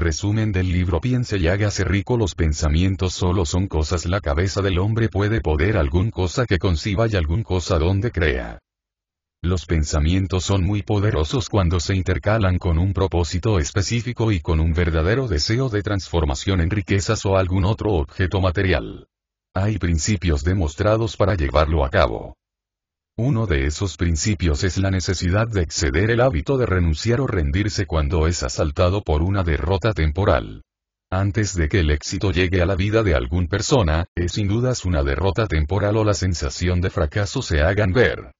Resumen del libro: piense y hágase rico. Los pensamientos solo son cosas. La cabeza del hombre puede poder algún cosa que conciba y algún cosa donde crea. Los pensamientos son muy poderosos cuando se intercalan con un propósito específico y con un verdadero deseo de transformación en riquezas o algún otro objeto material. Hay principios demostrados para llevarlo a cabo. Uno de esos principios es la necesidad de exceder el hábito de renunciar o rendirse cuando es asaltado por una derrota temporal. Antes de que el éxito llegue a la vida de alguna persona, es sin dudas una derrota temporal o la sensación de fracaso se hagan ver.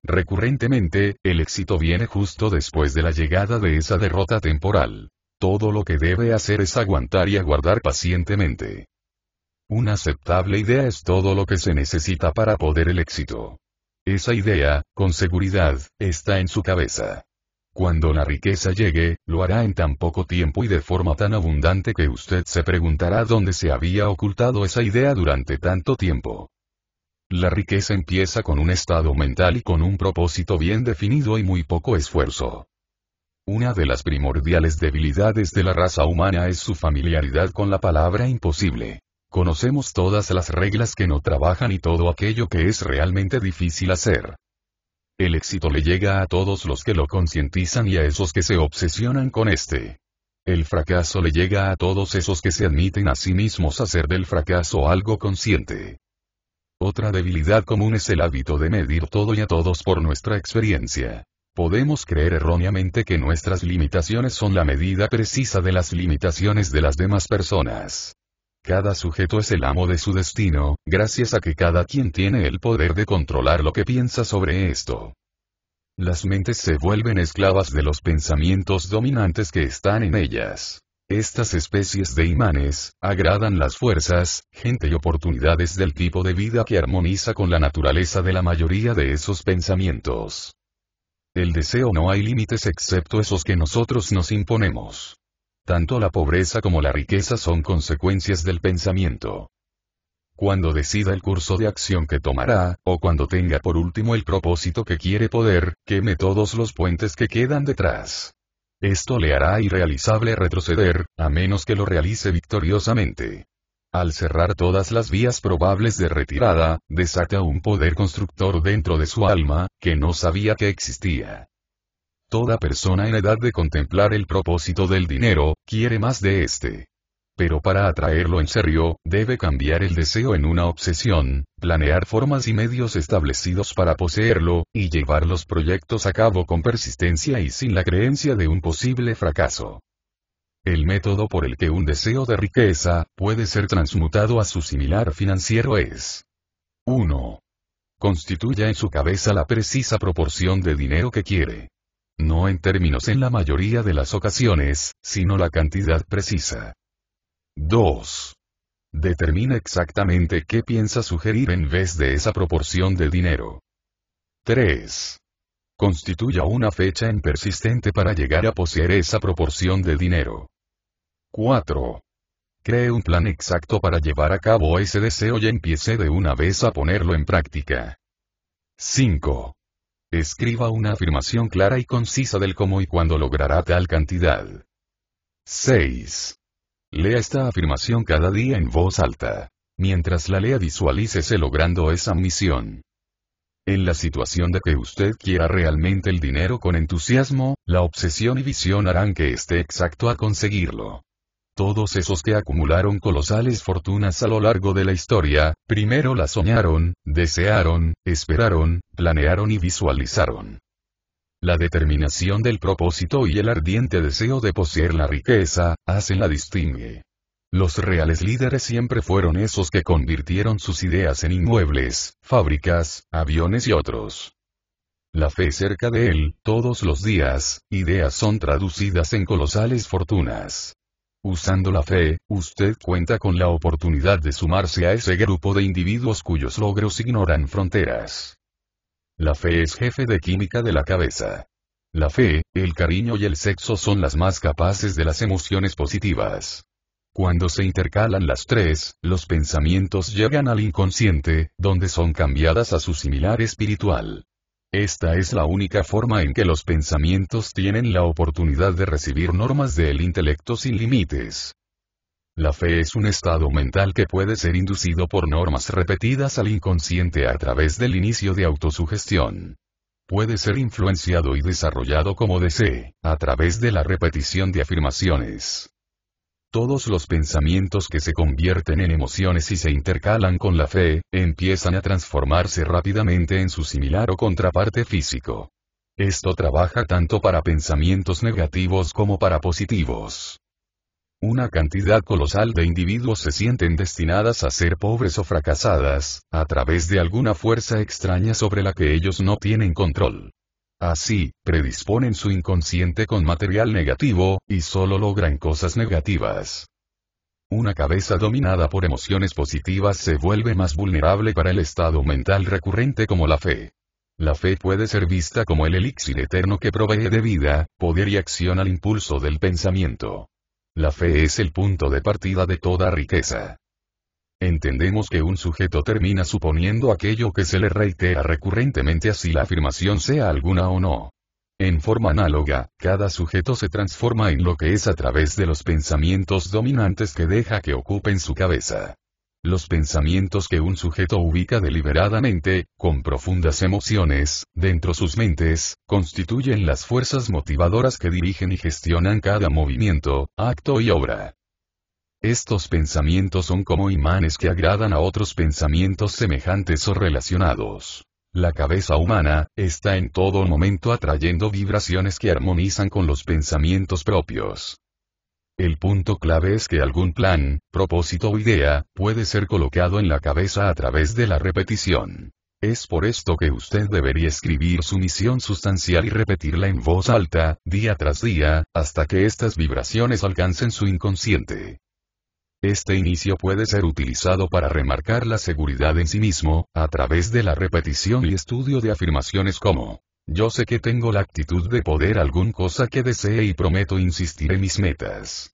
Recurrentemente, el éxito viene justo después de la llegada de esa derrota temporal. Todo lo que debe hacer es aguantar y aguardar pacientemente. Una aceptable idea es todo lo que se necesita para poder el éxito. Esa idea, con seguridad, está en su cabeza. Cuando la riqueza llegue, lo hará en tan poco tiempo y de forma tan abundante que usted se preguntará dónde se había ocultado esa idea durante tanto tiempo. La riqueza empieza con un estado mental y con un propósito bien definido y muy poco esfuerzo. Una de las primordiales debilidades de la raza humana es su familiaridad con la palabra imposible. Conocemos todas las reglas que no trabajan y todo aquello que es realmente difícil hacer. El éxito le llega a todos los que lo concientizan y a esos que se obsesionan con este. El fracaso le llega a todos esos que se admiten a sí mismos hacer del fracaso algo consciente. Otra debilidad común es el hábito de medir todo y a todos por nuestra experiencia. Podemos creer erróneamente que nuestras limitaciones son la medida precisa de las limitaciones de las demás personas. Cada sujeto es el amo de su destino, gracias a que cada quien tiene el poder de controlar lo que piensa sobre esto. Las mentes se vuelven esclavas de los pensamientos dominantes que están en ellas. Estas especies de imanes, agradan las fuerzas, gente y oportunidades del tipo de vida que armoniza con la naturaleza de la mayoría de esos pensamientos. El deseo no hay límites excepto esos que nosotros nos imponemos. Tanto la pobreza como la riqueza son consecuencias del pensamiento. Cuando decida el curso de acción que tomará, o cuando tenga por último el propósito que quiere poder, queme todos los puentes que quedan detrás. Esto le hará irrealizable retroceder, a menos que lo realice victoriosamente. Al cerrar todas las vías probables de retirada, desata un poder constructor dentro de su alma, que no sabía que existía. Toda persona en edad de contemplar el propósito del dinero, quiere más de este. Pero para atraerlo en serio, debe cambiar el deseo en una obsesión, planear formas y medios establecidos para poseerlo, y llevar los proyectos a cabo con persistencia y sin la creencia de un posible fracaso. El método por el que un deseo de riqueza puede ser transmutado a su similar financiero es: 1. Constituya en su cabeza la precisa proporción de dinero que quiere. No en términos en la mayoría de las ocasiones, sino la cantidad precisa. 2. Determina exactamente qué piensa sugerir en vez de esa proporción de dinero. 3. Constituya una fecha en persistente para llegar a poseer esa proporción de dinero. 4. Cree un plan exacto para llevar a cabo ese deseo y empiece de una vez a ponerlo en práctica. 5. Escriba una afirmación clara y concisa del cómo y cuándo logrará tal cantidad. 6. Lea esta afirmación cada día en voz alta. Mientras la lea, visualícese logrando esa misión. En la situación de que usted quiera realmente el dinero con entusiasmo, la obsesión y visión harán que esté exacto a conseguirlo. Todos esos que acumularon colosales fortunas a lo largo de la historia, primero la soñaron, desearon, esperaron, planearon y visualizaron. La determinación del propósito y el ardiente deseo de poseer la riqueza, hacen la distingue. Los reales líderes siempre fueron esos que convirtieron sus ideas en inmuebles, fábricas, aviones y otros. La fe cerca de él, todos los días, ideas son traducidas en colosales fortunas. Usando la fe, usted cuenta con la oportunidad de sumarse a ese grupo de individuos cuyos logros ignoran fronteras. La fe es jefe de química de la cabeza. La fe, el cariño y el sexo son las más capaces de las emociones positivas. Cuando se intercalan las tres, los pensamientos llegan al inconsciente, donde son cambiadas a su similar espiritual. Esta es la única forma en que los pensamientos tienen la oportunidad de recibir normas del intelecto sin límites. La fe es un estado mental que puede ser inducido por normas repetidas al inconsciente a través del inicio de autosugestión. Puede ser influenciado y desarrollado como desee, a través de la repetición de afirmaciones. Todos los pensamientos que se convierten en emociones y se intercalan con la fe, empiezan a transformarse rápidamente en su similar o contraparte físico. Esto trabaja tanto para pensamientos negativos como para positivos. Una cantidad colosal de individuos se sienten destinadas a ser pobres o fracasadas, a través de alguna fuerza extraña sobre la que ellos no tienen control. Así, predisponen su inconsciente con material negativo, y solo logran cosas negativas. Una cabeza dominada por emociones positivas se vuelve más vulnerable para el estado mental recurrente como la fe. La fe puede ser vista como el elixir eterno que provee de vida, poder y acción al impulso del pensamiento. La fe es el punto de partida de toda riqueza. Entendemos que un sujeto termina suponiendo aquello que se le reitera recurrentemente así la afirmación sea alguna o no. En forma análoga, cada sujeto se transforma en lo que es a través de los pensamientos dominantes que deja que ocupen su cabeza. Los pensamientos que un sujeto ubica deliberadamente, con profundas emociones, dentro sus mentes, constituyen las fuerzas motivadoras que dirigen y gestionan cada movimiento, acto y obra. Estos pensamientos son como imanes que agradan a otros pensamientos semejantes o relacionados. La cabeza humana, está en todo momento atrayendo vibraciones que armonizan con los pensamientos propios. El punto clave es que algún plan, propósito o idea, puede ser colocado en la cabeza a través de la repetición. Es por esto que usted debería escribir su misión sustancial y repetirla en voz alta, día tras día, hasta que estas vibraciones alcancen su inconsciente. Este inicio puede ser utilizado para remarcar la seguridad en sí mismo, a través de la repetición y estudio de afirmaciones como: yo sé que tengo la actitud de poder algún cosa que desee y prometo insistir en mis metas.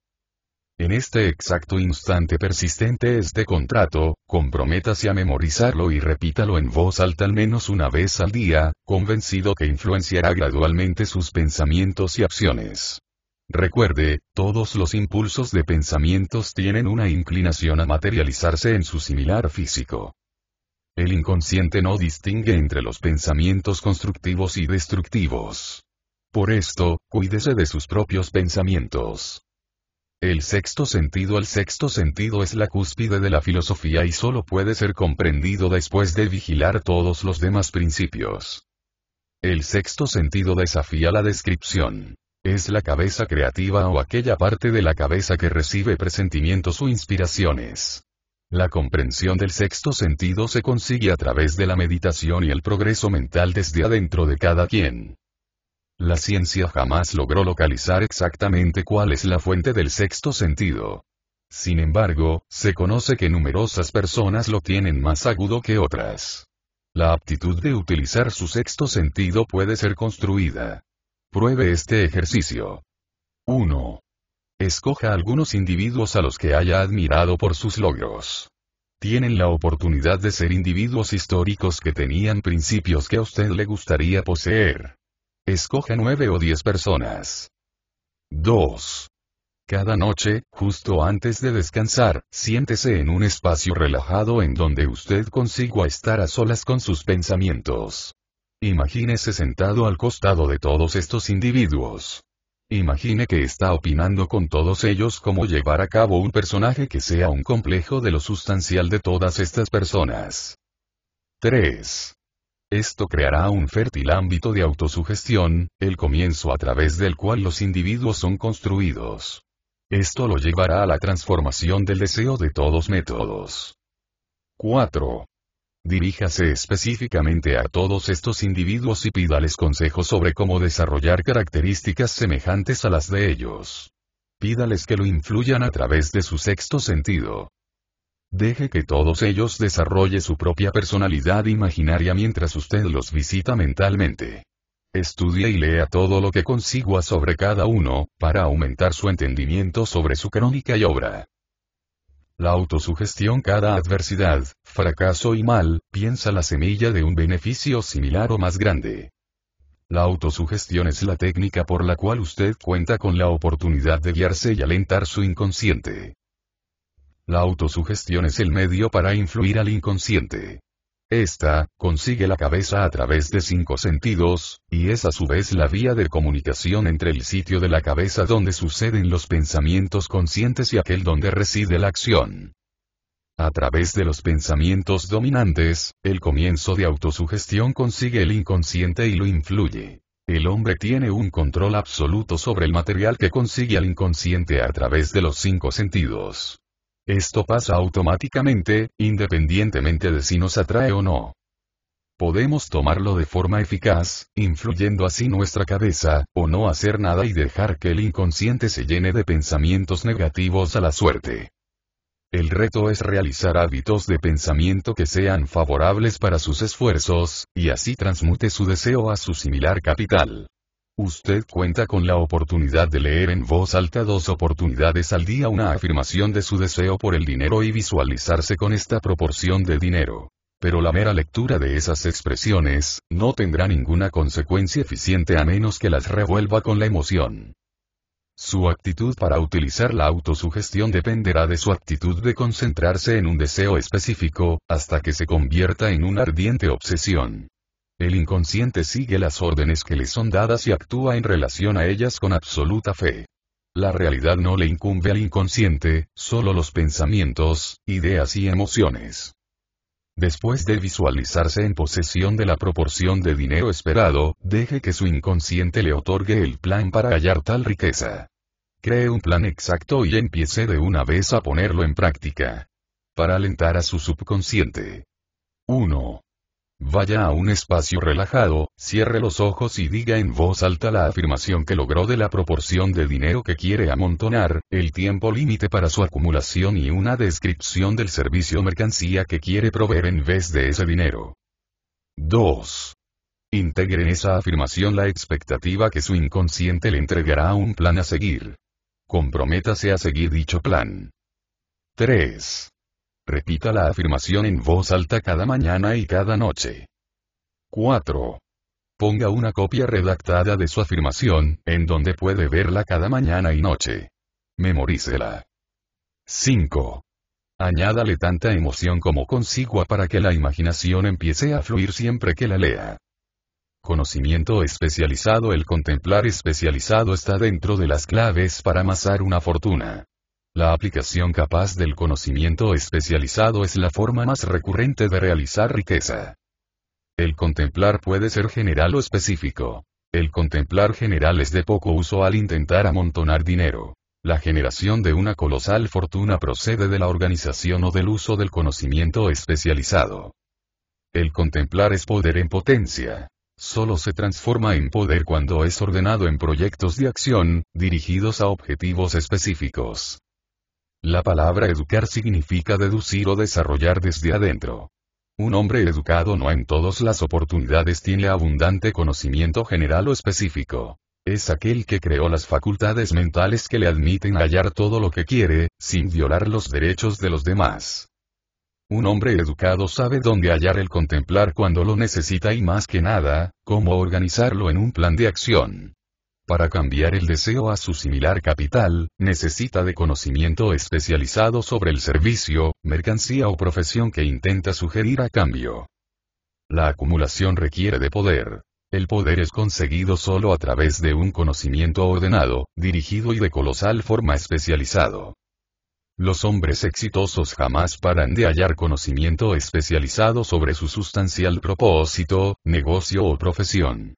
En este exacto instante persistente este contrato, comprométase a memorizarlo y repítalo en voz alta al menos una vez al día, convencido que influenciará gradualmente sus pensamientos y acciones. Recuerde, todos los impulsos de pensamientos tienen una inclinación a materializarse en su similar físico. El inconsciente no distingue entre los pensamientos constructivos y destructivos. Por esto, cuídese de sus propios pensamientos. El sexto sentido es la cúspide de la filosofía y solo puede ser comprendido después de vigilar todos los demás principios. El sexto sentido desafía la descripción. Es la cabeza creativa o aquella parte de la cabeza que recibe presentimientos o inspiraciones. La comprensión del sexto sentido se consigue a través de la meditación y el progreso mental desde adentro de cada quien. La ciencia jamás logró localizar exactamente cuál es la fuente del sexto sentido. Sin embargo, se conoce que numerosas personas lo tienen más agudo que otras. La aptitud de utilizar su sexto sentido puede ser construida. Pruebe este ejercicio. 1. Escoja algunos individuos a los que haya admirado por sus logros. Tienen la oportunidad de ser individuos históricos que tenían principios que a usted le gustaría poseer. Escoja 9 o 10 personas. 2. Cada noche, justo antes de descansar, siéntese en un espacio relajado en donde usted consiga estar a solas con sus pensamientos. Imagínese sentado al costado de todos estos individuos. Imagine que está opinando con todos ellos cómo llevar a cabo un personaje que sea un complejo de lo sustancial de todas estas personas. 3. Esto creará un fértil ámbito de autosugestión, el comienzo a través del cual los individuos son construidos. Esto lo llevará a la transformación del deseo de todos métodos. 4. Diríjase específicamente a todos estos individuos y pídales consejos sobre cómo desarrollar características semejantes a las de ellos. Pídales que lo influyan a través de su sexto sentido. Deje que todos ellos desarrolle su propia personalidad imaginaria mientras usted los visita mentalmente. Estudie y lea todo lo que consigua sobre cada uno, para aumentar su entendimiento sobre su crónica y obra. La autosugestión: cada adversidad, fracaso y mal, piensa la semilla de un beneficio similar o más grande. La autosugestión es la técnica por la cual usted cuenta con la oportunidad de guiarse y alentar su inconsciente. La autosugestión es el medio para influir al inconsciente. Esta, consigue la cabeza a través de 5 sentidos, y es a su vez la vía de comunicación entre el sitio de la cabeza donde suceden los pensamientos conscientes y aquel donde reside la acción. A través de los pensamientos dominantes, el comienzo de autosugestión consigue el inconsciente y lo influye. El hombre tiene un control absoluto sobre el material que consigue al inconsciente a través de los 5 sentidos. Esto pasa automáticamente, independientemente de si nos atrae o no. Podemos tomarlo de forma eficaz, influyendo así nuestra cabeza, o no hacer nada y dejar que el inconsciente se llene de pensamientos negativos a la suerte. El reto es realizar hábitos de pensamiento que sean favorables para sus esfuerzos, y así transmute su deseo a su similar capital. Usted cuenta con la oportunidad de leer en voz alta 2 oportunidades al día una afirmación de su deseo por el dinero y visualizarse con esta proporción de dinero. Pero la mera lectura de esas expresiones, no tendrá ninguna consecuencia eficiente a menos que las revuelva con la emoción. Su actitud para utilizar la autosugestión dependerá de su actitud de concentrarse en un deseo específico, hasta que se convierta en una ardiente obsesión. El inconsciente sigue las órdenes que le son dadas y actúa en relación a ellas con absoluta fe. La realidad no le incumbe al inconsciente, solo los pensamientos, ideas y emociones. Después de visualizarse en posesión de la proporción de dinero esperado, deje que su inconsciente le otorgue el plan para hallar tal riqueza. Cree un plan exacto y empiece de una vez a ponerlo en práctica. Para alentar a su subconsciente. 1. Vaya a un espacio relajado, cierre los ojos y diga en voz alta la afirmación que logró de la proporción de dinero que quiere amontonar, el tiempo límite para su acumulación y una descripción del servicio o mercancía que quiere proveer en vez de ese dinero. 2. Integre en esa afirmación la expectativa que su inconsciente le entregará un plan a seguir. Comprométase a seguir dicho plan. 3. Repita la afirmación en voz alta cada mañana y cada noche. 4. Ponga una copia redactada de su afirmación, en donde puede verla cada mañana y noche. Memorícela. 5. Añádale tanta emoción como consigua para que la imaginación empiece a fluir siempre que la lea. Conocimiento especializado. El contemplar especializado está dentro de las claves para amasar una fortuna. La aplicación capaz del conocimiento especializado es la forma más recurrente de realizar riqueza. El contemplar puede ser general o específico. El contemplar general es de poco uso al intentar amontonar dinero. La generación de una colosal fortuna procede de la organización o del uso del conocimiento especializado. El contemplar es poder en potencia. Solo se transforma en poder cuando es ordenado en proyectos de acción, dirigidos a objetivos específicos. La palabra educar significa deducir o desarrollar desde adentro. Un hombre educado no en todas las oportunidades tiene abundante conocimiento general o específico. Es aquel que creó las facultades mentales que le admiten hallar todo lo que quiere, sin violar los derechos de los demás. Un hombre educado sabe dónde hallar el contemplar cuando lo necesita y más que nada, cómo organizarlo en un plan de acción. Para cambiar el deseo a su similar capital, necesita de conocimiento especializado sobre el servicio, mercancía o profesión que intenta sugerir a cambio. La acumulación requiere de poder. El poder es conseguido solo a través de un conocimiento ordenado, dirigido y de colosal forma especializado. Los hombres exitosos jamás paran de hallar conocimiento especializado sobre su sustancial propósito, negocio o profesión.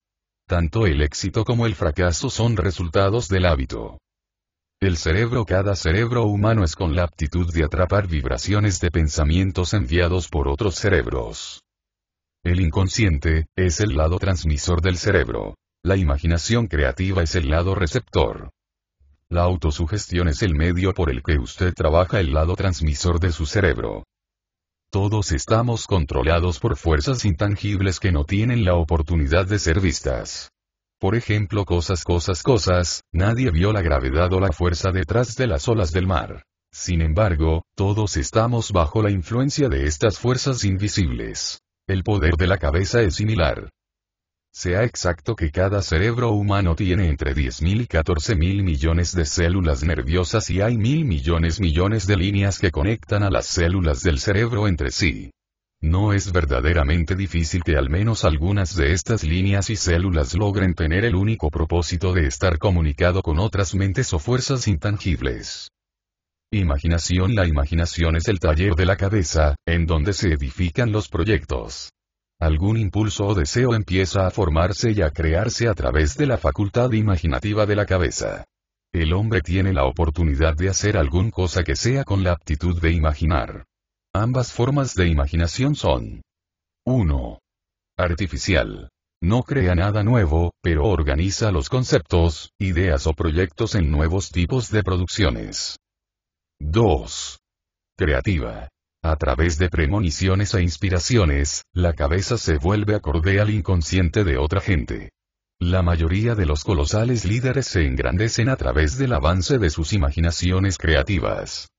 Tanto el éxito como el fracaso son resultados del hábito. Cada cerebro humano es con la aptitud de atrapar vibraciones de pensamientos enviados por otros cerebros. El inconsciente es el lado transmisor del cerebro. La imaginación creativa es el lado receptor. La autosugestión es el medio por el que usted trabaja el lado transmisor de su cerebro. Todos estamos controlados por fuerzas intangibles que no tienen la oportunidad de ser vistas. Por ejemplo, nadie vio la gravedad o la fuerza detrás de las olas del mar. Sin embargo, todos estamos bajo la influencia de estas fuerzas invisibles. El poder de la cabeza es similar. Sea exacto que cada cerebro humano tiene entre 10.000 y 14.000 millones de células nerviosas y hay 1.000 millones de líneas que conectan a las células del cerebro entre sí. No es verdaderamente difícil que al menos algunas de estas líneas y células logren tener el único propósito de estar comunicado con otras mentes o fuerzas intangibles. Imaginación. La imaginación es el taller de la cabeza, en donde se edifican los proyectos. Algún impulso o deseo empieza a formarse y a crearse a través de la facultad imaginativa de la cabeza. El hombre tiene la oportunidad de hacer alguna cosa que sea con la aptitud de imaginar. Ambas formas de imaginación son: 1. Artificial. No crea nada nuevo, pero organiza los conceptos, ideas o proyectos en nuevos tipos de producciones. 2. Creativa. A través de premoniciones e inspiraciones, la cabeza se vuelve acorde al inconsciente de otra gente. La mayoría de los colosales líderes se engrandecen a través del avance de sus imaginaciones creativas.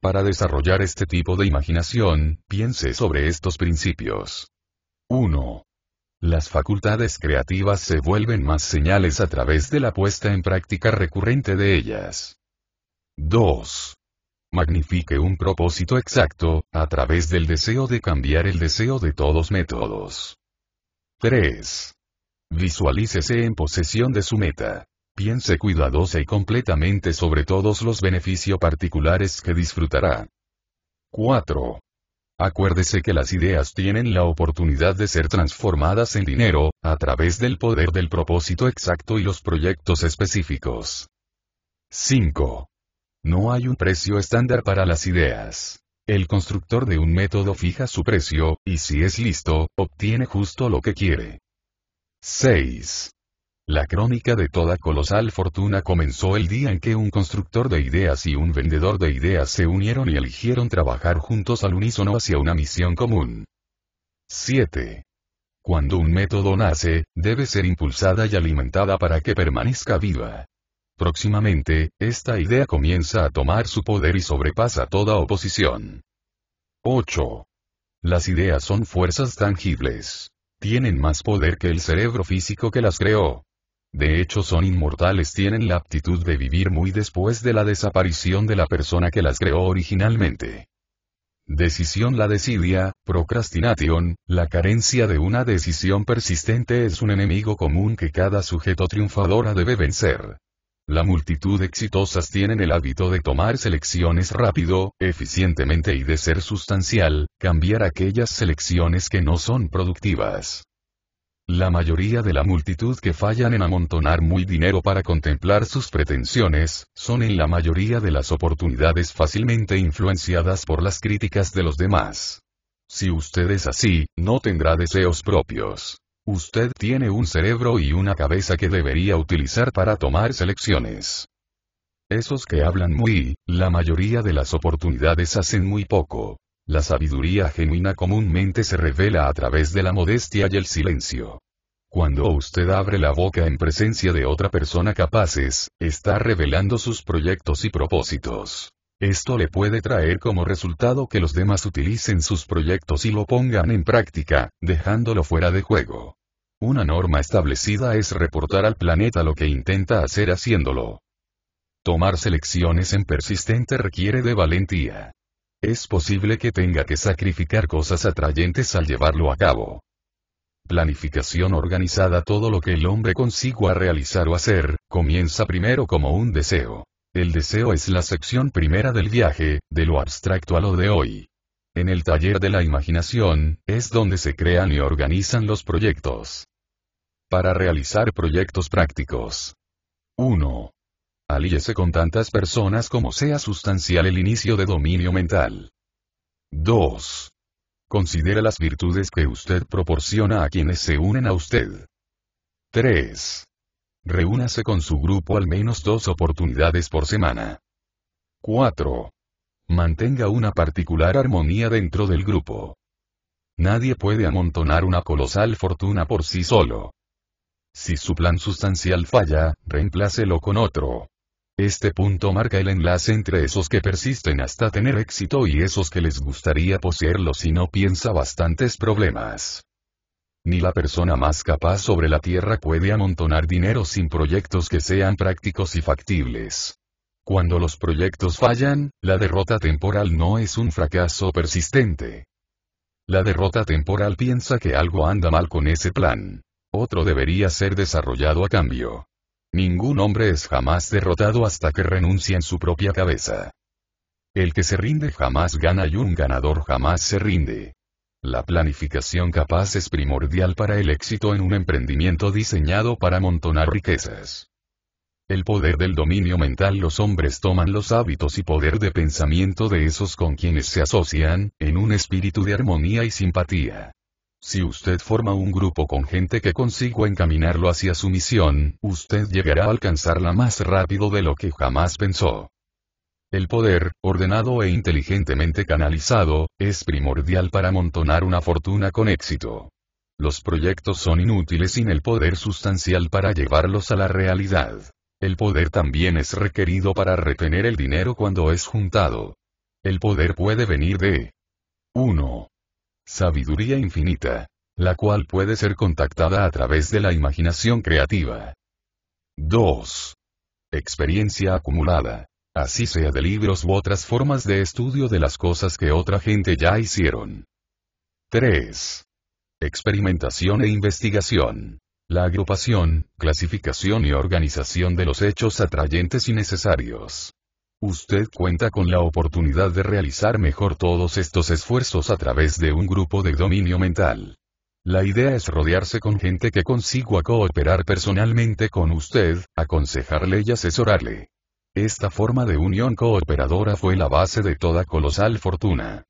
Para desarrollar este tipo de imaginación, piense sobre estos principios. 1. Las facultades creativas se vuelven más señales a través de la puesta en práctica recurrente de ellas. 2. Magnifique un propósito exacto, a través del deseo de cambiar el deseo de todos métodos. 3. Visualícese en posesión de su meta. Piense cuidadosa y completamente sobre todos los beneficios particulares que disfrutará. 4. Acuérdese que las ideas tienen la oportunidad de ser transformadas en dinero, a través del poder del propósito exacto y los proyectos específicos. 5. No hay un precio estándar para las ideas. El constructor de un método fija su precio, y si es listo, obtiene justo lo que quiere. 6. La crónica de toda colosal fortuna comenzó el día en que un constructor de ideas y un vendedor de ideas se unieron y eligieron trabajar juntos al unísono hacia una misión común. 7. Cuando un método nace, debe ser impulsada y alimentada para que permanezca viva. Próximamente, esta idea comienza a tomar su poder y sobrepasa toda oposición. 8. Las ideas son fuerzas tangibles. Tienen más poder que el cerebro físico que las creó. De hecho son inmortales, tienen la aptitud de vivir muy después de la desaparición de la persona que las creó originalmente. Decisión. La desidia, procrastination, la carencia de una decisión persistente es un enemigo común que cada sujeto triunfador debe vencer. La multitud exitosas tienen el hábito de tomar selecciones rápido, eficientemente y de ser sustancial, cambiar aquellas selecciones que no son productivas. La mayoría de la multitud que fallan en amontonar muy dinero para contemplar sus pretensiones, son en la mayoría de las oportunidades fácilmente influenciadas por las críticas de los demás. Si usted es así, no tendrá deseos propios. Usted tiene un cerebro y una cabeza que debería utilizar para tomar selecciones. Esos que hablan muy, la mayoría de las oportunidades hacen muy poco. La sabiduría genuina comúnmente se revela a través de la modestia y el silencio. Cuando usted abre la boca en presencia de otra persona capaces, está revelando sus proyectos y propósitos. Esto le puede traer como resultado que los demás utilicen sus proyectos y lo pongan en práctica, dejándolo fuera de juego. Una norma establecida es reportar al planeta lo que intenta hacer haciéndolo. Tomar selecciones en persistente requiere de valentía. Es posible que tenga que sacrificar cosas atrayentes al llevarlo a cabo. Planificación organizada. Todo lo que el hombre consiga realizar o hacer, comienza primero como un deseo. El deseo es la sección primera del viaje, de lo abstracto a lo de hoy. En el taller de la imaginación, es donde se crean y organizan los proyectos. Para realizar proyectos prácticos. 1. Alíese con tantas personas como sea sustancial el inicio de dominio mental. 2. Considere las virtudes que usted proporciona a quienes se unen a usted. 3. Reúnase con su grupo al menos 2 oportunidades por semana. 4. Mantenga una particular armonía dentro del grupo. Nadie puede amontonar una colosal fortuna por sí solo. Si su plan sustancial falla, reemplácelo con otro. Este punto marca el enlace entre esos que persisten hasta tener éxito y esos que les gustaría poseerlo si no piensa bastantes problemas. Ni la persona más capaz sobre la tierra puede amontonar dinero sin proyectos que sean prácticos y factibles. Cuando los proyectos fallan, la derrota temporal no es un fracaso persistente. La derrota temporal piensa que algo anda mal con ese plan. Otro debería ser desarrollado a cambio. Ningún hombre es jamás derrotado hasta que renuncia en su propia cabeza. El que se rinde jamás gana y un ganador jamás se rinde. La planificación capaz es primordial para el éxito en un emprendimiento diseñado para amontonar riquezas. El poder del dominio mental. Los hombres toman los hábitos y poder de pensamiento de esos con quienes se asocian, en un espíritu de armonía y simpatía. Si usted forma un grupo con gente que consiga encaminarlo hacia su misión, usted llegará a alcanzarla más rápido de lo que jamás pensó. El poder, ordenado e inteligentemente canalizado, es primordial para amontonar una fortuna con éxito. Los proyectos son inútiles sin el poder sustancial para llevarlos a la realidad. El poder también es requerido para retener el dinero cuando es juntado. El poder puede venir de 1. Sabiduría infinita, la cual puede ser contactada a través de la imaginación creativa. 2. Experiencia acumulada, así sea de libros u otras formas de estudio de las cosas que otra gente ya hicieron. 3. Experimentación e investigación. La agrupación, clasificación y organización de los hechos atrayentes y necesarios. Usted cuenta con la oportunidad de realizar mejor todos estos esfuerzos a través de un grupo de dominio mental. La idea es rodearse con gente que consiga cooperar personalmente con usted, aconsejarle y asesorarle. Esta forma de unión cooperadora fue la base de toda colosal fortuna.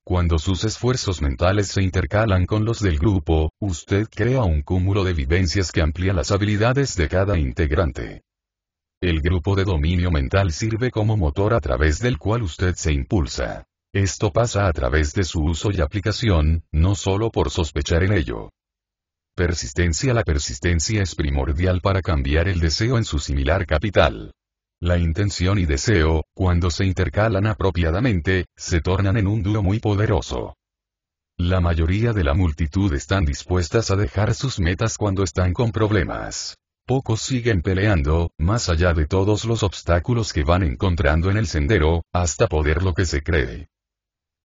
Cuando sus esfuerzos mentales se intercalan con los del grupo, usted crea un cúmulo de vivencias que amplía las habilidades de cada integrante. El grupo de dominio mental sirve como motor a través del cual usted se impulsa. Esto pasa a través de su uso y aplicación, no solo por sospechar en ello. Persistencia. La persistencia es primordial para cambiar el deseo en su similar capital. La intención y deseo, cuando se intercalan apropiadamente, se tornan en un dúo muy poderoso. La mayoría de la multitud están dispuestas a dejar sus metas cuando están con problemas. Pocos siguen peleando, más allá de todos los obstáculos que van encontrando en el sendero, hasta poder lo que se cree.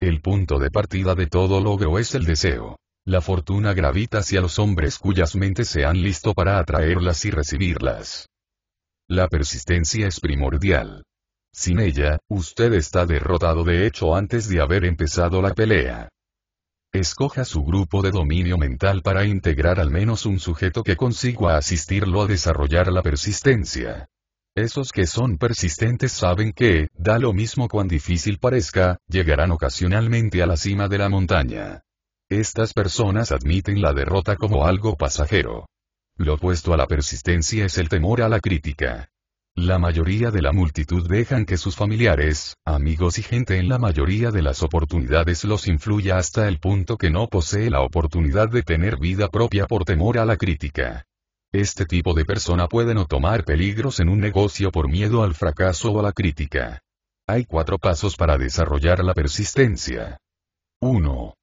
El punto de partida de todo logro es el deseo. La fortuna gravita hacia los hombres cuyas mentes se han listo para atraerlas y recibirlas. La persistencia es primordial. Sin ella, usted está derrotado de hecho antes de haber empezado la pelea. Escoja su grupo de dominio mental para integrar al menos un sujeto que consiga asistirlo a desarrollar la persistencia. Esos que son persistentes saben que, da lo mismo cuán difícil parezca, llegarán ocasionalmente a la cima de la montaña. Estas personas admiten la derrota como algo pasajero. Lo opuesto a la persistencia es el temor a la crítica. La mayoría de la multitud dejan que sus familiares, amigos y gente en la mayoría de las oportunidades los influya hasta el punto que no posee la oportunidad de tener vida propia por temor a la crítica. Este tipo de persona puede no tomar peligros en un negocio por miedo al fracaso o a la crítica. Hay 4 pasos para desarrollar la persistencia. 1.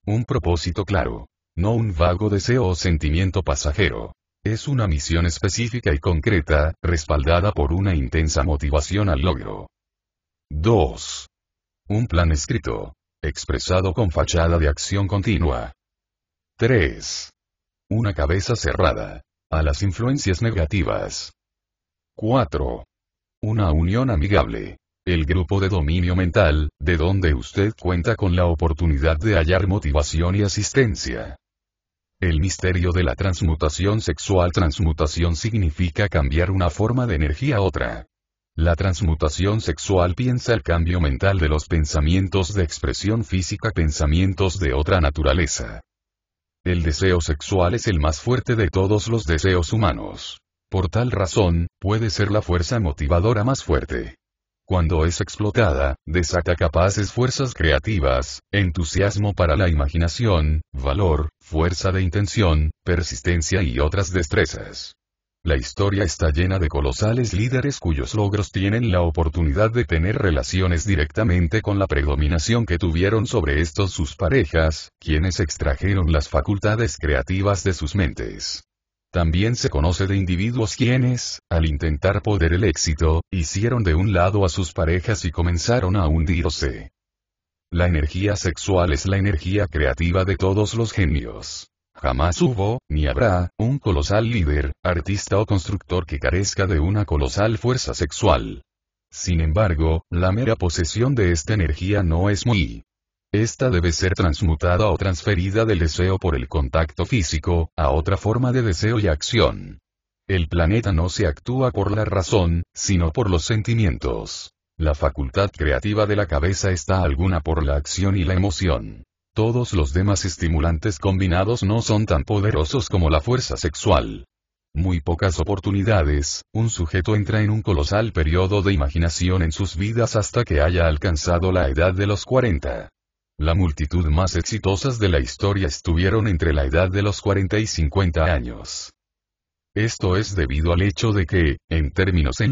Un propósito claro. No un vago deseo o sentimiento pasajero. Es una misión específica y concreta, respaldada por una intensa motivación al logro. 2. Un plan escrito, expresado con fachada de acción continua. 3. Una cabeza cerrada a las influencias negativas. 4. Una unión amigable. El grupo de dominio mental, de donde usted cuenta con la oportunidad de hallar motivación y asistencia. El misterio de la transmutación sexual. Transmutación significa cambiar una forma de energía a otra. La transmutación sexual piensa el cambio mental de los pensamientos de expresión física a pensamientos de otra naturaleza. El deseo sexual es el más fuerte de todos los deseos humanos. Por tal razón, puede ser la fuerza motivadora más fuerte. Cuando es explotada, desata capaces fuerzas creativas, entusiasmo para la imaginación, valor, fuerza de intención, persistencia y otras destrezas. La historia está llena de colosales líderes cuyos logros tienen la oportunidad de tener relaciones directamente con la predominación que tuvieron sobre estos sus parejas, quienes extrajeron las facultades creativas de sus mentes. También se conoce de individuos quienes, al intentar poder el éxito, hicieron de un lado a sus parejas y comenzaron a hundirse. La energía sexual es la energía creativa de todos los genios. Jamás hubo, ni habrá, un colosal líder, artista o constructor que carezca de una colosal fuerza sexual. Sin embargo, la mera posesión de esta energía no es muy. Esta debe ser transmutada o transferida del deseo por el contacto físico, a otra forma de deseo y acción. El planeta no se actúa por la razón, sino por los sentimientos. La facultad creativa de la cabeza está alguna por la acción y la emoción. Todos los demás estimulantes combinados no son tan poderosos como la fuerza sexual. Muy pocas oportunidades, un sujeto entra en un colosal periodo de imaginación en sus vidas hasta que haya alcanzado la edad de los 40. La multitud más exitosas de la historia estuvieron entre la edad de los 40 y 50 años. Esto es debido al hecho de que, en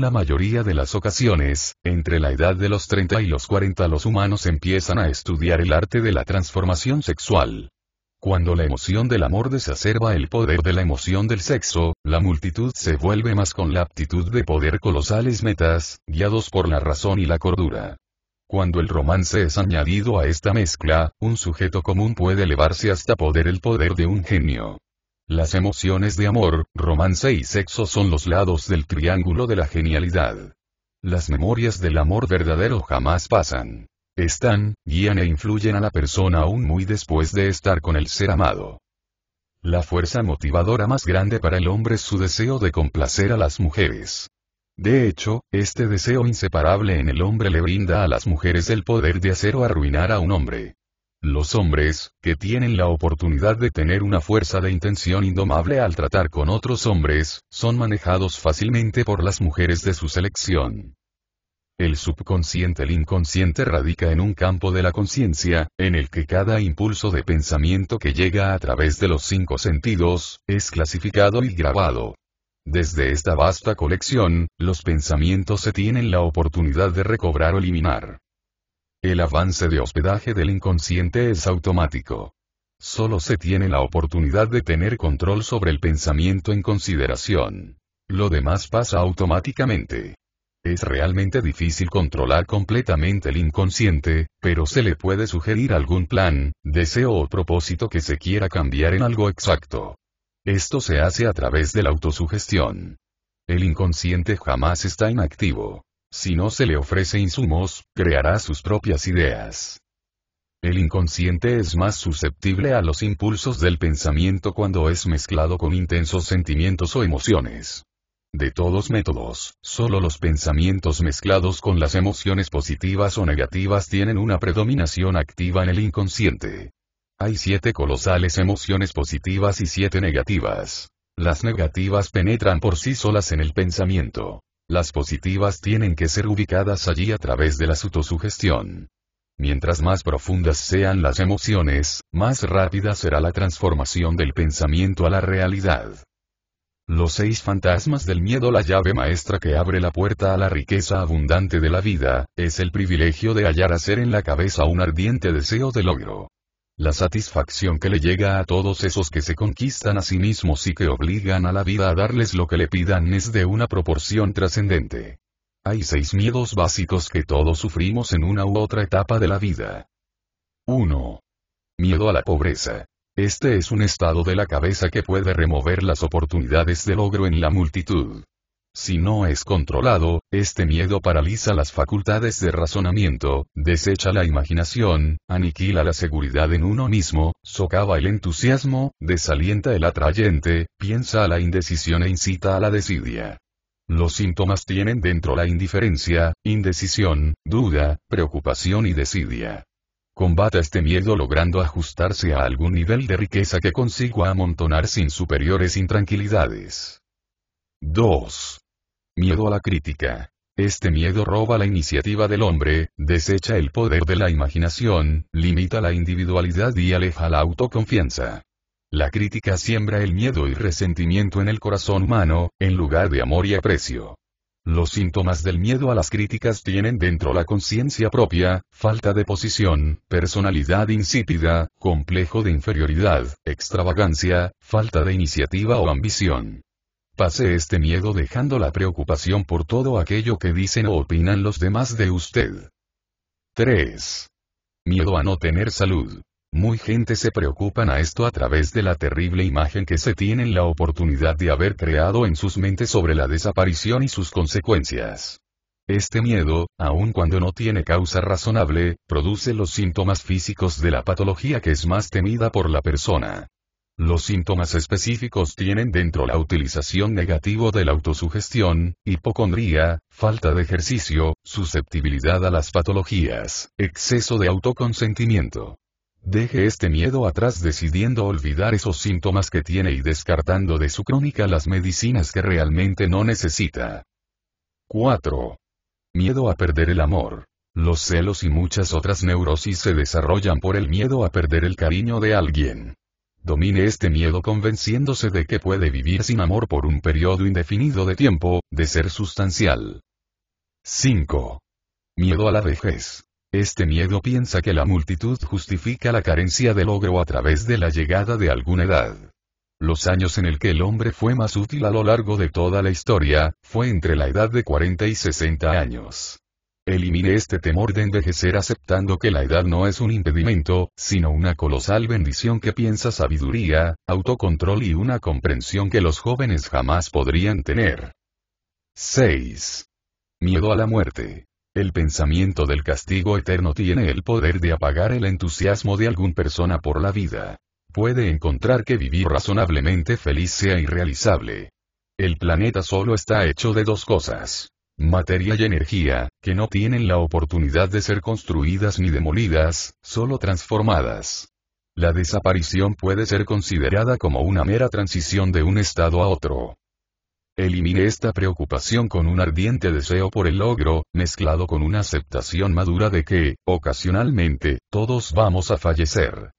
la mayoría de las ocasiones, entre la edad de los 30 y los 40 los humanos empiezan a estudiar el arte de la transformación sexual. Cuando la emoción del amor desacerba el poder de la emoción del sexo, la multitud se vuelve más con la aptitud de poder colosales metas, guiados por la razón y la cordura. Cuando el romance es añadido a esta mezcla, un sujeto común puede elevarse hasta poder el poder de un genio. Las emociones de amor, romance y sexo son los lados del triángulo de la genialidad. Las memorias del amor verdadero jamás pasan. Están, guían e influyen a la persona aún muy después de estar con el ser amado. La fuerza motivadora más grande para el hombre es su deseo de complacer a las mujeres. De hecho, este deseo inseparable en el hombre le brinda a las mujeres el poder de hacer o arruinar a un hombre. Los hombres, que tienen la oportunidad de tener una fuerza de intención indomable al tratar con otros hombres, son manejados fácilmente por las mujeres de su selección. El subconsciente, el inconsciente radica en un campo de la conciencia, en el que cada impulso de pensamiento que llega a través de los 5 sentidos, es clasificado y grabado. Desde esta vasta colección, los pensamientos se tienen la oportunidad de recobrar o eliminar. El avance de hospedaje del inconsciente es automático. Solo se tiene la oportunidad de tener control sobre el pensamiento en consideración. Lo demás pasa automáticamente. Es realmente difícil controlar completamente el inconsciente, pero se le puede sugerir algún plan, deseo o propósito que se quiera cambiar en algo exacto. Esto se hace a través de la autosugestión. El inconsciente jamás está inactivo. Si no se le ofrece insumos, creará sus propias ideas. El inconsciente es más susceptible a los impulsos del pensamiento cuando es mezclado con intensos sentimientos o emociones. De todos métodos, solo los pensamientos mezclados con las emociones positivas o negativas tienen una predominación activa en el inconsciente. Hay 7 colosales emociones positivas y 7 negativas. Las negativas penetran por sí solas en el pensamiento. Las positivas tienen que ser ubicadas allí a través de la autosugestión. Mientras más profundas sean las emociones, más rápida será la transformación del pensamiento a la realidad. Los 6 fantasmas del miedo, la llave maestra que abre la puerta a la riqueza abundante de la vida, es el privilegio de hallar hacer en la cabeza un ardiente deseo de logro. La satisfacción que le llega a todos esos que se conquistan a sí mismos y que obligan a la vida a darles lo que le pidan es de una proporción trascendente. Hay 6 miedos básicos que todos sufrimos en una u otra etapa de la vida. 1. Miedo a la pobreza. Este es un estado de la cabeza que puede remover las oportunidades de logro en la multitud. Si no es controlado, este miedo paraliza las facultades de razonamiento, desecha la imaginación, aniquila la seguridad en uno mismo, socava el entusiasmo, desalienta el atrayente, piensa a la indecisión e incita a la desidia. Los síntomas tienen dentro la indiferencia, indecisión, duda, preocupación y desidia. Combata este miedo logrando ajustarse a algún nivel de riqueza que consiga amontonar sin superiores intranquilidades. 2. Miedo a la crítica. Este miedo roba la iniciativa del hombre, desecha el poder de la imaginación, limita la individualidad y aleja la autoconfianza. La crítica siembra el miedo y resentimiento en el corazón humano, en lugar de amor y aprecio. Los síntomas del miedo a las críticas tienen dentro la conciencia propia, falta de posición, personalidad insípida, complejo de inferioridad, extravagancia, falta de iniciativa o ambición. Pase este miedo dejando la preocupación por todo aquello que dicen o opinan los demás de usted. 3. Miedo a no tener salud. Muy gente se preocupan a esto a través de la terrible imagen que se tienen la oportunidad de haber creado en sus mentes sobre la desaparición y sus consecuencias. Este miedo, aun cuando no tiene causa razonable, produce los síntomas físicos de la patología que es más temida por la persona. Los síntomas específicos tienen dentro la utilización negativa de la autosugestión, hipocondría, falta de ejercicio, susceptibilidad a las patologías, exceso de autoconsentimiento. Deje este miedo atrás decidiendo olvidar esos síntomas que tiene y descartando de su crónica las medicinas que realmente no necesita. 4. Miedo a perder el amor. Los celos y muchas otras neurosis se desarrollan por el miedo a perder el cariño de alguien. Domine este miedo convenciéndose de que puede vivir sin amor por un periodo indefinido de tiempo, de ser sustancial. 5. Miedo a la vejez. Este miedo piensa que la multitud justifica la carencia de logro a través de la llegada de alguna edad. Los años en el que el hombre fue más útil a lo largo de toda la historia, fue entre la edad de 40 y 60 años. Elimine este temor de envejecer aceptando que la edad no es un impedimento, sino una colosal bendición que piensa sabiduría, autocontrol y una comprensión que los jóvenes jamás podrían tener. 6. Miedo a la muerte. El pensamiento del castigo eterno tiene el poder de apagar el entusiasmo de alguna persona por la vida. Puede encontrar que vivir razonablemente feliz sea irrealizable. El planeta solo está hecho de dos cosas: materia y energía, que no tienen la oportunidad de ser construidas ni demolidas, solo transformadas. La desaparición puede ser considerada como una mera transición de un estado a otro. Elimine esta preocupación con un ardiente deseo por el logro, mezclado con una aceptación madura de que, ocasionalmente, todos vamos a fallecer.